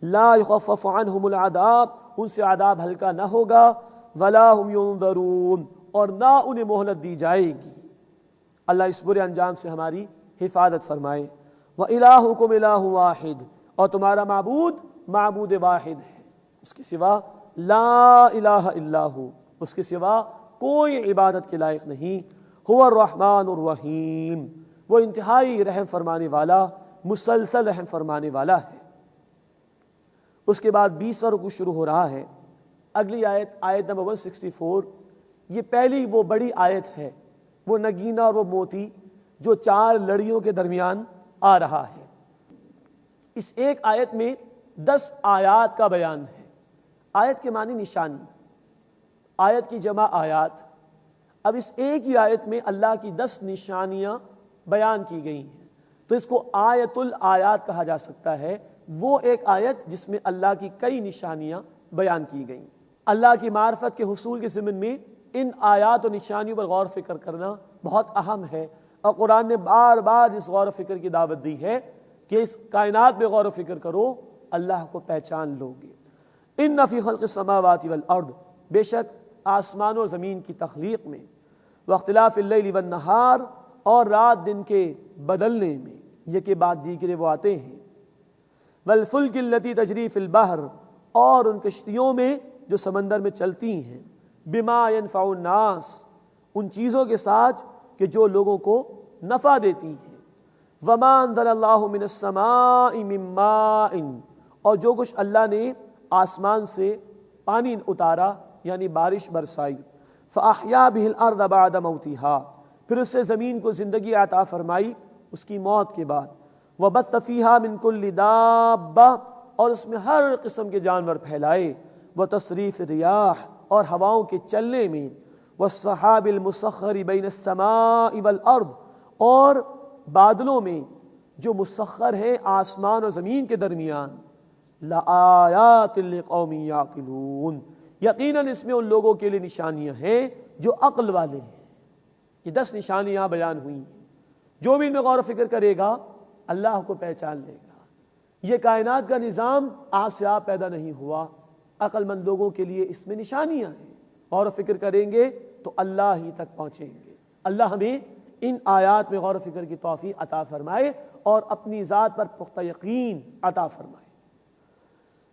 لا یخفف عنہم العذاب، ان سے عذاب ہلکا نہ ہوگا، ولا هم ینظرون، اور نہ انہیں مہلت دی جائے گی۔ اللہ اس برے انجام سے ہماری حفاظت فرمائے۔ وَإِلَٰهُكُمْ إِلَٰهٌ وَاحِدٌ، اور تمہارا معبود معبود واحد ہے، اس کے سوا لا الہ الا ہو، اس کے سوا کوئی عبادت کے لائق نہیں۔ هو الرحمن الرحیم، وہ انتہائی رحم فرمانے والا، مسلسل رحم فرمانے والا ہے۔ اس کے بعد 20واں رکوع شروع ہو رہا ہے۔ اگلی آیت، آیت نمبر 164، یہ پہلی وہ بڑی آیت ہے، وہ نگینہ اور وہ موتی جو 4 لڑیوں کے درمیان آ رہا ہے۔ اس ایک آیت میں 10 آیات کا بیان ہے۔ آیت کے معنی نشانی، آیت کی جمع آیات۔ اب اس ایک ہی آیت میں اللہ کی 10 نشانیاں بیان کی گئی ہیں، تو اس کو آیت الآیات کہا جا سکتا ہے، وہ ایک آیت جس میں اللہ کی کئی نشانیاں بیان کی گئیں۔ اللہ کی معرفت کے حصول کے ضمن میں ان آیات و نشانیوں پر غور و فکر کرنا بہت اہم ہے، اور قرآن نے بار بار اس غور و فکر کی دعوت دی ہے کہ اس کائنات میں غور و فکر کرو، اللہ کو پہچان لو گے۔ ان فی خلق السماوات والارض، بے شک آسمان و زمین کی تخلیق میں، واختلاف اللیل والنہار، اور رات دن کے بدلنے میں، یہ کہ بعد دیگرے وہ آتے ہیں، والفلک التی تجری فی البحر، اور ان کشتیوں میں جو سمندر میں چلتی ہیں، بما ينفع الناس، ان چیزوں کے ساتھ کہ جو لوگوں کو نفع دیتی ہیں، وما انزل اللہ من السماء من ماء، اور جو کچھ اللہ نے آسمان سے پانی اتارا یعنی بارش برسائی، فاحیا به الارض بعد موتها، پھر اس سے زمین کو زندگی عطا فرمائی اس کی موت کے بعد، وبث فیہا من کل دابہ، اور اس میں ہر قسم کے جانور پھیلائے، وتصریف الریاح، اور ہواؤں کے چلنے میں، والسحاب المسخر بین السماء والارض، اور بادلوں میں جو مسخر ہیں آسمان و زمین کے درمیان، لآیات لقوم یعقلون، یقیناً اس میں ان لوگوں کے لیے نشانیاں ہیں جو عقل والے ہیں۔ یہ 10 نشانیاں بیان ہوئی ہیں، جو بھی ان میں غور و فکر کرے گا اللہ کو پہچان لے گا۔ یہ کائنات کا نظام آپ سے آپ پیدا نہیں ہوا، عقل مند لوگوں کے لیے اس میں نشانیاں ہیں، غور و فکر کریں گے تو اللہ ہی تک پہنچیں گے۔ اللہ ہمیں ان آیات میں غور و فکر کی توفیق عطا فرمائے اور اپنی ذات پر پختہ یقین عطا فرمائے۔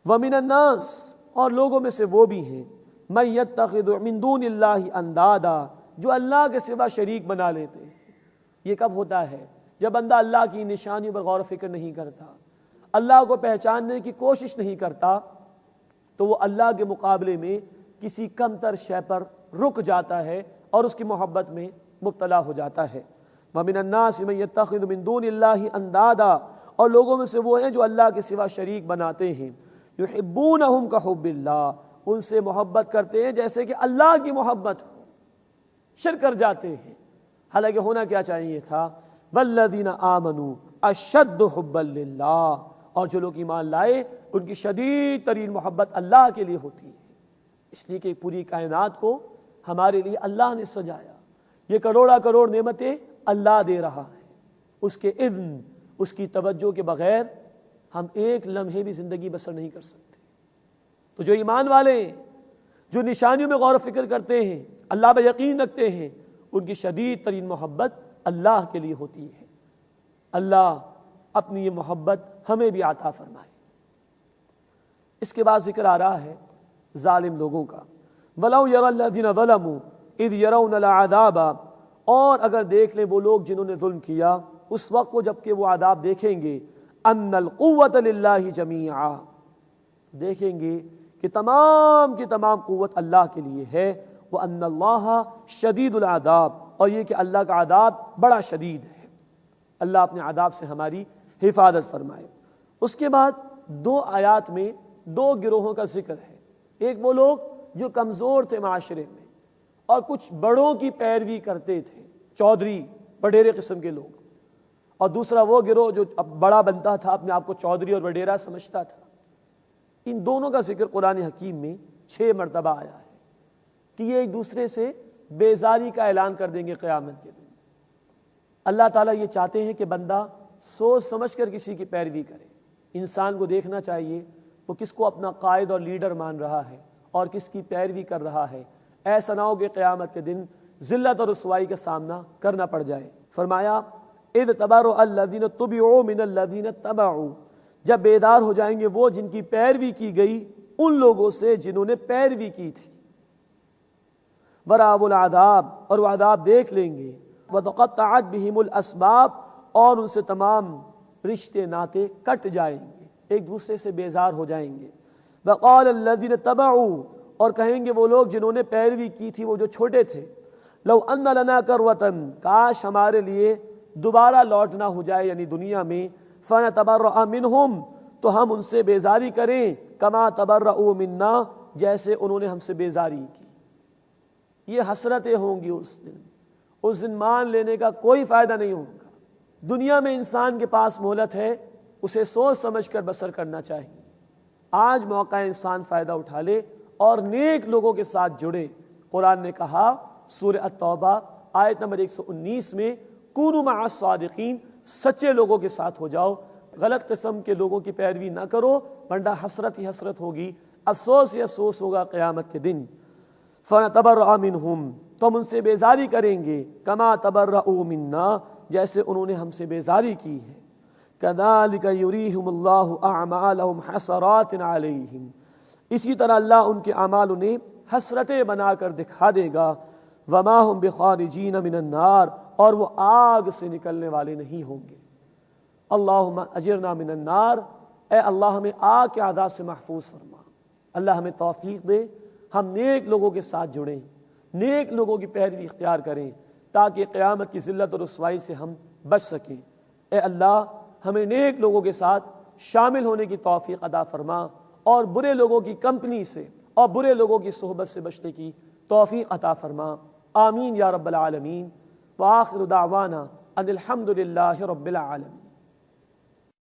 وَمِنَ النَّاسِ، اور لوگوں میں سے وہ بھی ہیں، مَن يَتَّخِذُ مِن دُونِ اللَّهِ أَندَادًا، جو اللہ کے سوا شریک بنا لیتے ہیں۔ یہ کب ہوتا ہے؟ جب بندہ اللہ کی نشانیوں پر غور و فکر نہیں کرتا، اللہ کو پہچاننے کی کوشش نہیں کرتا، تو وہ اللہ کے مقابلے میں کسی کم تر شے پر رک جاتا ہے اور اس کی محبت میں مبتلا ہو جاتا ہے۔ وَمِنَ النَّاسِ مَن يَتَّخِذُ مِن دُونِ اللَّهِ أَندَادًا، اور لوگوں میں سے وہ ہیں جو اللہ کے سوا شریک بناتے ہیں، يُحِبُّونَهُمْ كَحُبِّ اللَّهِ، ان سے محبت کرتے ہیں جیسے کہ اللہ کی محبت ہو، شرک کر جاتے ہیں، حالانکہ ہونا کیا چاہیے تھا، وَالَّذِينَ آمَنُوا أَشَدُّ حُبًّا لِلَّهِ، اور جو لوگ ایمان لائے ان کی شدید ترین محبت اللہ کے لیے ہوتی ہے، اس لیے کہ پوری کائنات کو ہمارے لیے اللہ نے سجایا، یہ کروڑا کروڑ نعمتیں اللہ دے رہا ہے، اس کے اذن، اس کی توجہ کے بغیر ہم ایک لمحے بھی زندگی بسر نہیں کر سکتے۔ تو جو ایمان والے ہیں، جو نشانیوں میں غور و فکر کرتے ہیں، اللہ پہ یقین رکھتے ہیں، ان کی شدید ترین محبت اللہ کے لیے ہوتی ہے۔ اللہ اپنی یہ محبت ہمیں بھی عطا فرمائے۔ اس کے بعد ذکر آ رہا ہے ظالم لوگوں کا، وَلَوْ يَرَى الَّذِينَ ظَلَمُوا إِذْ يَرَوْنَ الْعَذَابَ، اور اگر دیکھ لیں وہ لوگ جنہوں نے ظلم کیا اس وقت کو جب کہ وہ عذاب دیکھیں گے، أَنَّ الْقُوَّةَ لِلَّهِ جَمِيعًا، دیکھیں گے کہ تمام کی تمام قوت اللہ کے لیے ہے، وَأَنَّ اللَّهَ شَدِيدُ الْعَذَابِ، اور یہ کہ اللہ کا عذاب بڑا شدید ہے۔ اللہ اپنے عذاب سے ہماری حفاظت فرمائے۔ اس کے بعد 2 آیات میں 2 گروہوں کا ذکر ہے، ایک وہ لوگ جو کمزور تھے معاشرے میں اور کچھ بڑوں کی پیروی کرتے تھے، چودھری وڈیرے قسم کے لوگ، اور دوسرا وہ گروہ جو بڑا بنتا تھا، اپنے آپ کو چودھری اور وڈیرا سمجھتا تھا۔ ان دونوں کا ذکر قرآن حکیم میں 6 مرتبہ آیا ہے کہ یہ ایک دوسرے سے بیزاری کا اعلان کر دیں گے قیامت کے دن۔ اللہ تعالیٰ یہ چاہتے ہیں کہ بندہ سوچ سمجھ کر کسی کی پیروی کرے۔ انسان کو دیکھنا چاہیے وہ کس کو اپنا قائد اور لیڈر مان رہا ہے اور کس کی پیروی کر رہا ہے، ایسا نہ ہو کہ قیامت کے دن ذلت اور رسوائی کا سامنا کرنا پڑ جائے۔ فرمایا اذ تبرأ الذین تبعوا من الذین اتبعوا، جب بیدار ہو جائیں گے وہ جن کی پیروی کی گئی ان لوگوں سے جنہوں نے پیروی کی تھی، ورأوا العذاب، اور وہ عذاب دیکھ لیں گے، وتقطعت بہم الاسباب، اور ان سے تمام رشتے ناتے کٹ جائیں گے، ایک دوسرے سے بیزار ہو جائیں گے۔ وقال الذین تبعوا، اور کہیں گے وہ لوگ جنہوں نے پیروی کی تھی وہ جو چھوٹے تھے، لو ان لنا کروۃ، کاش ہمارے لیے دوبارہ لوٹنا ہو جائے یعنی دنیا میں، فنتبرأ منہم، تو ہم ان سے بیزاری کریں، کما تبرؤوا منا، جیسے انہوں نے ہم سے بیزاری کی۔ یہ حسرتیں ہوں گی اس دن مان لینے کا کوئی فائدہ نہیں ہوگا۔ دنیا میں انسان کے پاس مہلت ہے، اسے سوچ سمجھ کر بسر کرنا چاہیے۔ آج موقع انسان فائدہ اٹھا لے اور نیک لوگوں کے ساتھ جڑے۔ قرآن نے کہا سورہ التوبہ آیت نمبر 119 میں، کونوا مع الصادقین، سچے لوگوں کے ساتھ ہو جاؤ، غلط قسم کے لوگوں کی پیروی نہ کرو، ورنہ حسرت ہی حسرت ہوگی، افسوس ہی افسوس ہوگا قیامت کے دن۔ فنتبرأ منہم، تو ہم ان سے بیزاری کریں گے، کما تبرؤوا منا، جیسے انہوں نے ہم سے بیزاری کی ہے۔ کذالک یریہم اللہ اعمالہم حسرات علیہم، اسی طرح اللہ ان کے اعمال انہیں حسرتیں بنا کر دکھا دے گا۔ وما ہم بخارجین من النار، اور وہ آگ سے نکلنے والے نہیں ہوں گے۔ اللہم اجرنا من النار، اے اللہ ہمیں آگ کے عذاب سے محفوظ فرما۔ اللہ ہمیں توفیق دے ہم نیک لوگوں کے ساتھ جڑیں، نیک لوگوں کی پیروی اختیار کریں، تاکہ قیامت کی ذلت اور رسوائی سے ہم بچ سکیں۔ اے اللہ ہمیں نیک لوگوں کے ساتھ شامل ہونے کی توفیق عطا فرما، اور برے لوگوں کی کمپنی سے اور برے لوگوں کی صحبت سے بچنے کی توفیق عطا فرما۔ آمین یا رب العالمین۔ وآخر دعوانا ان الحمد للہ رب العالمین۔